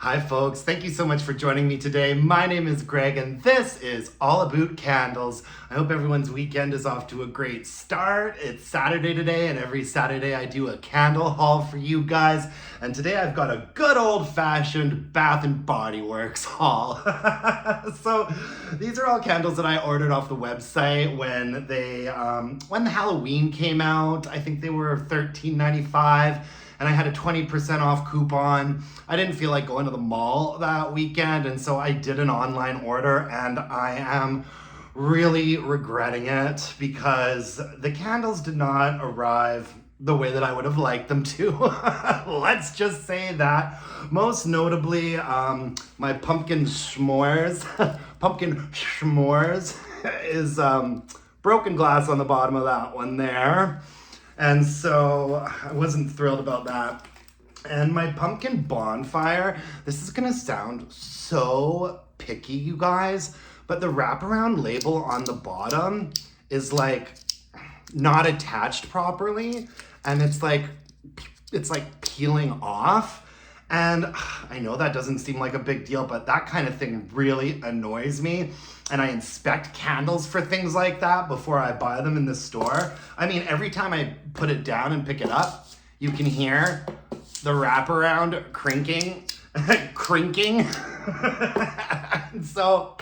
Hi folks, thank you so much for joining me today. My name is Greg and this is All Aboot Candles. I hope everyone's weekend is off to a great start. It's Saturday today and every Saturday I do a candle haul for you guys. And today I've got a good old-fashioned Bath & Body Works haul. So these are all candles that I ordered off the website when Halloween came out. I think they were $13.95. And I had a 20% off coupon. I didn't feel like going to the mall that weekend, and so I did an online order, and I am really regretting it because the candles did not arrive the way that I would have liked them to. Let's just say that. Most notably, my pumpkin s'mores is broken glass on the bottom of that one there. And so I wasn't thrilled about that. And my pumpkin bonfire, this is gonna sound so picky, you guys, but the wraparound label on the bottom is like not attached properly. And it's like peeling off. And I know that doesn't seem like a big deal, but that kind of thing really annoys me. And I inspect candles for things like that before I buy them in the store. I mean, every time I put it down and pick it up, you can hear the wraparound crinking. And so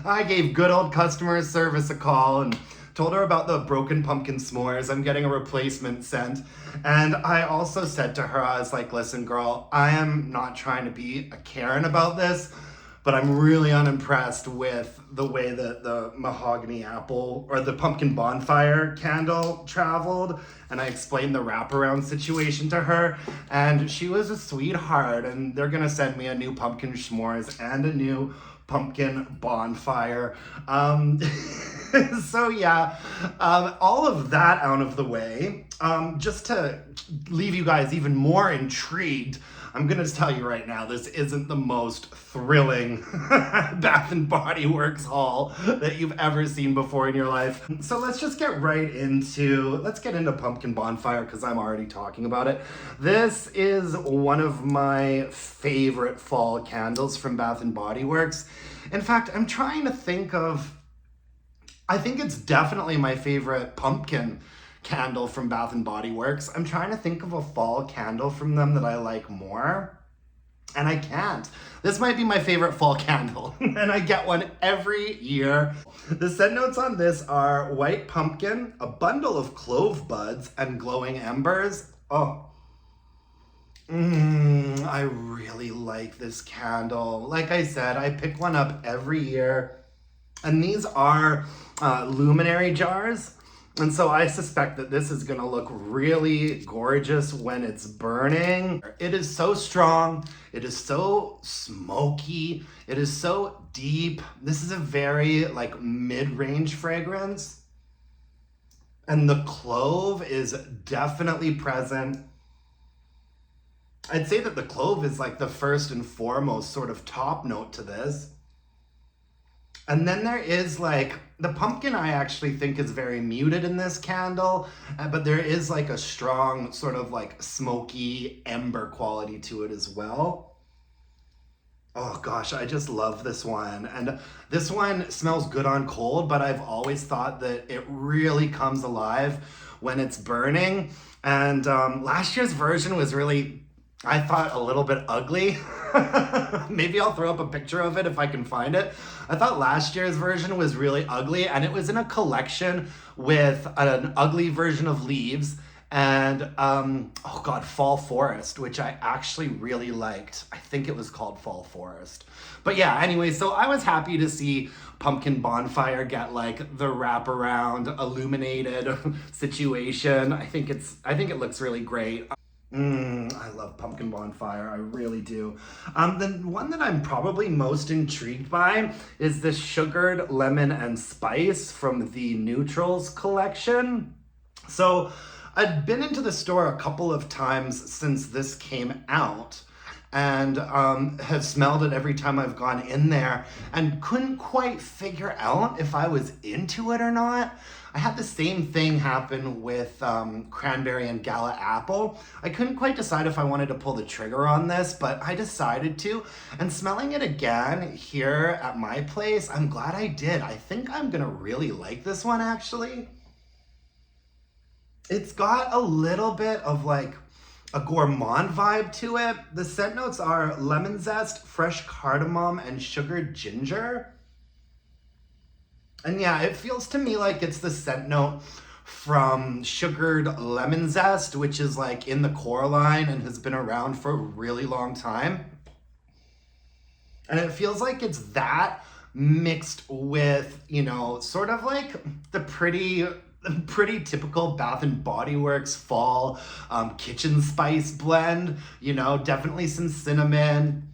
I gave good old customer service a call and told her about the broken pumpkin s'mores. I'm getting a replacement sent. And I also said to her, I was like, listen, girl, I am not trying to be a Karen about this, but I'm really unimpressed with the way that the Mahogany Apple or the pumpkin bonfire candle traveled. And I explained the wraparound situation to her, and she was a sweetheart, and they're gonna send me a new pumpkin s'mores and a new pumpkin bonfire. So yeah, all of that out of the way, just to leave you guys even more intrigued, I'm gonna tell you right now, this isn't the most thrilling Bath & Body Works haul that you've ever seen before in your life. So let's just get let's get into pumpkin bonfire because I'm already talking about it. This is one of my favorite fall candles from Bath & Body Works. In fact, I'm trying to think I think it's definitely my favorite pumpkin candle from Bath & Body Works. I'm trying to think of a fall candle from them that I like more, and I can't. This might be my favorite fall candle, and I get one every year. The scent notes on this are white pumpkin, a bundle of clove buds, and glowing embers. Oh, I really like this candle. Like I said, I pick one up every year, and these are luminary jars. And so I suspect that this is gonna look really gorgeous when it's burning. It is so strong, it is so smoky, it is so deep. This is a very like mid-range fragrance. And the clove is definitely present. I'd say that the clove is like the first and foremost sort of top note to this. And then there is like, the pumpkin I actually think is very muted in this candle, but there is like a strong sort of like smoky ember quality to it as well. Oh gosh, I just love this one. And this one smells good on cold, but I've always thought that it really comes alive when it's burning. And last year's version was really, I thought, a little bit ugly. Maybe I'll throw up a picture of it if I can find it. I thought last year's version was really ugly, and it was in a collection with an ugly version of Leaves and, oh God, Fall Forest, which I actually really liked. I think it was called Fall Forest. But yeah, anyway, so I was happy to see Pumpkin Bonfire get like the wraparound illuminated situation. I think it looks really great. I love Pumpkin Bonfire, I really do. The one that I'm probably most intrigued by is the Sugared Lemon and Spice from the Neutrals collection. So I'd been into the store a couple of times since this came out, and have smelled it every time I've gone in there and couldn't quite figure out if I was into it or not. I had the same thing happen with cranberry and gala apple. I couldn't quite decide if I wanted to pull the trigger on this, but I decided to. And smelling it again here at my place, I'm glad I did. I think I'm gonna really like this one actually. It's got a little bit of like a gourmand vibe to it. The scent notes are lemon zest, fresh cardamom, and sugared ginger. And yeah, it feels to me like it's the scent note from sugared lemon zest, which is like in the core line and has been around for a really long time. And it feels like it's that mixed with, you know, sort of like the pretty typical Bath and Body Works fall kitchen spice blend. You know, definitely some cinnamon,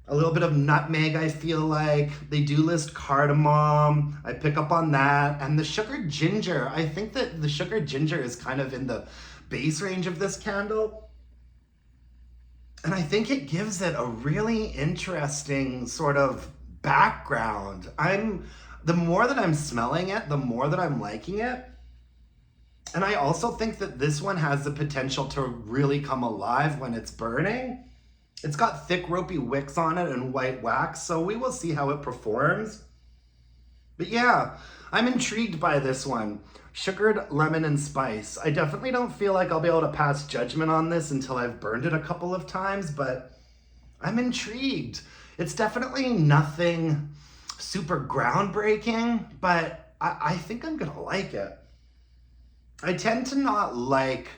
a little bit of nutmeg. I feel like they do list cardamom. I pick up on that. And the sugared ginger, I think that the sugared ginger is kind of in the base range of this candle. And I think it gives it a really interesting sort of background. The more that I'm smelling it, the more that I'm liking it. And I also think that this one has the potential to really come alive when it's burning. It's got thick ropey wicks on it and white wax, so we will see how it performs. But yeah, I'm intrigued by this one. Sugared lemon and spice. I definitely don't feel like I'll be able to pass judgment on this until I've burned it a couple of times, but I'm intrigued. It's definitely nothing super groundbreaking, but I think I'm gonna like it. I tend to not like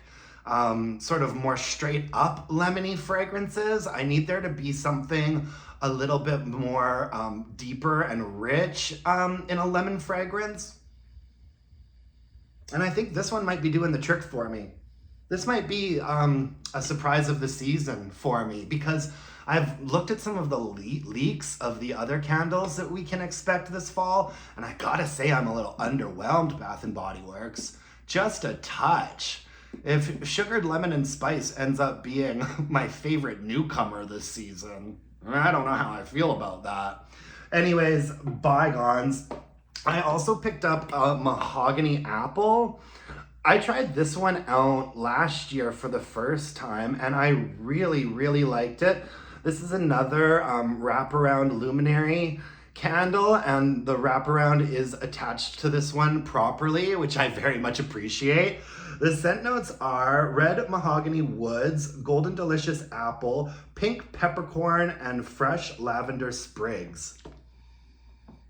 sort of more straight up lemony fragrances. I need there to be something a little bit more deeper and rich in a lemon fragrance. And I think this one might be doing the trick for me. This might be a surprise of the season for me, because I've looked at some of the leaks of the other candles that we can expect this fall, and I gotta say I'm a little underwhelmed, Bath & Body Works. Just a touch. If sugared lemon and spice ends up being my favorite newcomer this season, I don't know how I feel about that. Anyways, bygones. I also picked up a Mahogany Apple. I tried this one out last year for the first time, and I really, really liked it. This is another wraparound luminary candle, and the wraparound is attached to this one properly, which I very much appreciate. The scent notes are red mahogany woods, golden delicious apple, pink peppercorn, and fresh lavender sprigs.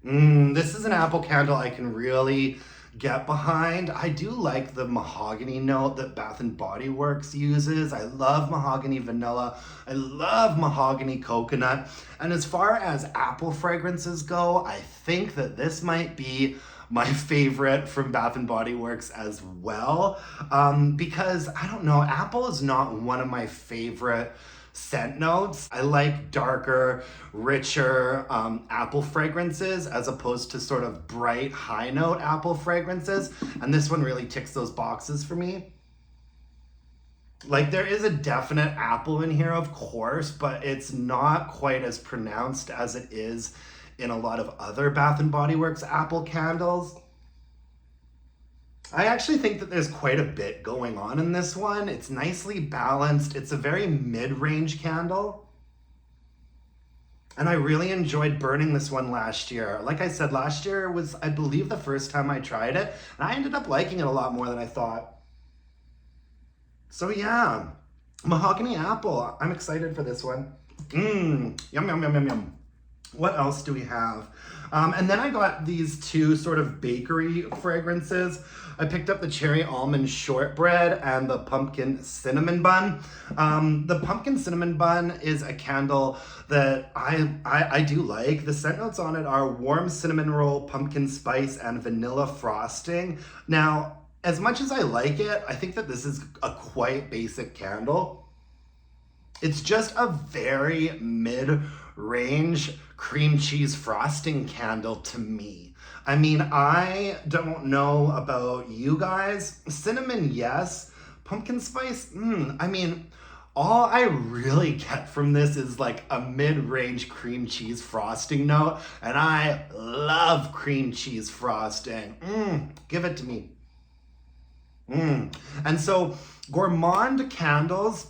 This is an apple candle I can really get behind. I do like the mahogany note that Bath & Body Works uses. I love mahogany vanilla. I love mahogany coconut. And as far as apple fragrances go, I think that this might be my favorite from Bath & Body Works as well. Because, I don't know, apple is not one of my favorite scent notes. I like darker, richer apple fragrances as opposed to sort of bright, high note apple fragrances. And this one really ticks those boxes for me. Like, there is a definite apple in here, of course, but it's not quite as pronounced as it is in a lot of other Bath & Body Works apple candles. I actually think that there's quite a bit going on in this one. It's nicely balanced. It's a very mid-range candle. And I really enjoyed burning this one last year. Like I said, last year was, I believe, the first time I tried it. And I ended up liking it a lot more than I thought. So yeah, Mahogany Apple. I'm excited for this one. Yum, yum, yum, yum, yum. What else do we have? And then I got these two sort of bakery fragrances. I picked up the cherry almond shortbread and the pumpkin cinnamon bun. The pumpkin cinnamon bun is a candle that I do like. The scent notes on it are warm cinnamon roll, pumpkin spice, and vanilla frosting. Now, as much as I like it, I think that this is a quite basic candle. It's just a very mid-range cream cheese frosting candle to me. I mean, I don't know about you guys. Cinnamon, yes. Pumpkin spice, I mean, all I really get from this is like a mid-range cream cheese frosting note, and I love cream cheese frosting. Give it to me. And so gourmand candles,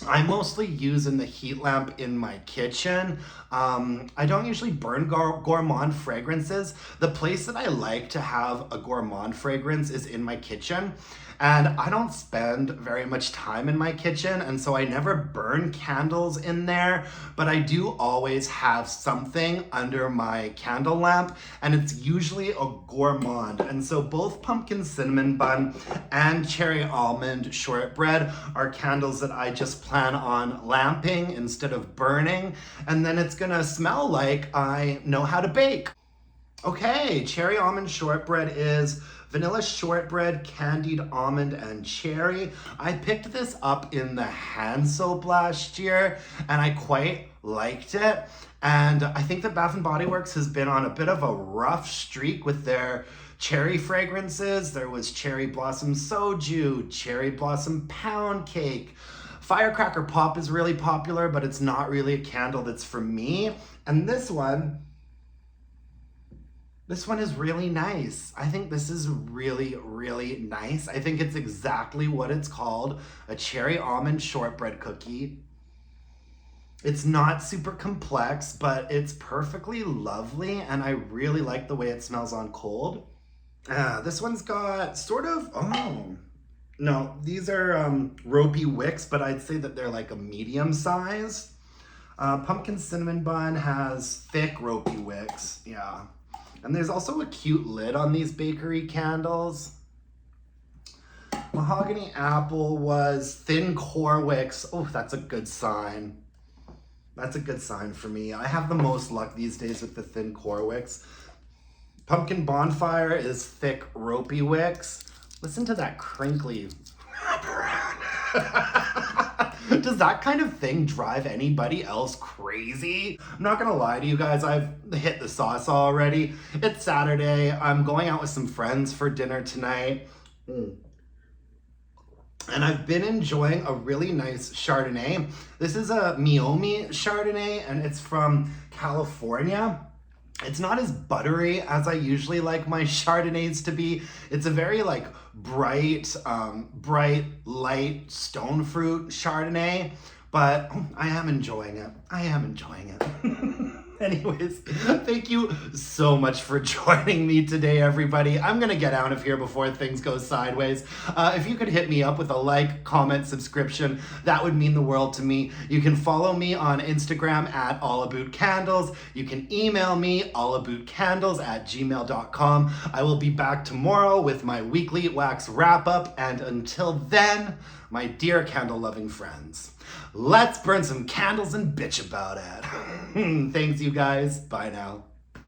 I mostly use in the heat lamp in my kitchen. I don't usually burn gourmand fragrances. The place that I like to have a gourmand fragrance is in my kitchen. And I don't spend very much time in my kitchen, and so I never burn candles in there, but I do always have something under my candle lamp, and it's usually a gourmand. And so both pumpkin cinnamon bun and cherry almond shortbread are candles that I just plan on lamping instead of burning, and then it's gonna smell like I know how to bake. Okay, cherry almond shortbread is vanilla shortbread, candied almond, and cherry. I picked this up in the hand soap last year, and I quite liked it. And I think that Bath & Body Works has been on a bit of a rough streak with their cherry fragrances. There was cherry blossom soju, cherry blossom pound cake. Firecracker pop is really popular, but it's not really a candle that's for me. And this one is really nice. I think this is really, really nice. I think it's exactly what it's called, a cherry almond shortbread cookie. It's not super complex, but it's perfectly lovely, and I really like the way it smells on cold. This one's got sort of, no, these are ropey wicks, but I'd say that they're like a medium size. Pumpkin cinnamon bun has thick ropey wicks, yeah. And there's also a cute lid on these bakery candles. Mahogany Apple was thin core wicks. Oh, that's a good sign. That's a good sign for me. I have the most luck these days with the thin core wicks. Pumpkin Bonfire is thick ropey wicks. Listen to that crinkly wraparound. Does that kind of thing drive anybody else crazy? I'm not gonna lie to you guys, I've hit the sauce already. It's Saturday, I'm going out with some friends for dinner tonight. And I've been enjoying a really nice Chardonnay. This is a Meiomi Chardonnay, and it's from California. It's not as buttery as I usually like my Chardonnays to be. It's a very like bright, light stone fruit Chardonnay, but I am enjoying it. I am enjoying it. Anyways, thank you so much for joining me today, everybody. I'm gonna get out of here before things go sideways. If you could hit me up with a like, comment, subscription, that would mean the world to me. You can follow me on Instagram at allabootcandles. You can email me allabootcandles@gmail.com. I will be back tomorrow with my weekly wax wrap up, and until then, my dear candle loving friends, let's burn some candles and bitch about it. Thanks, you guys. Bye now.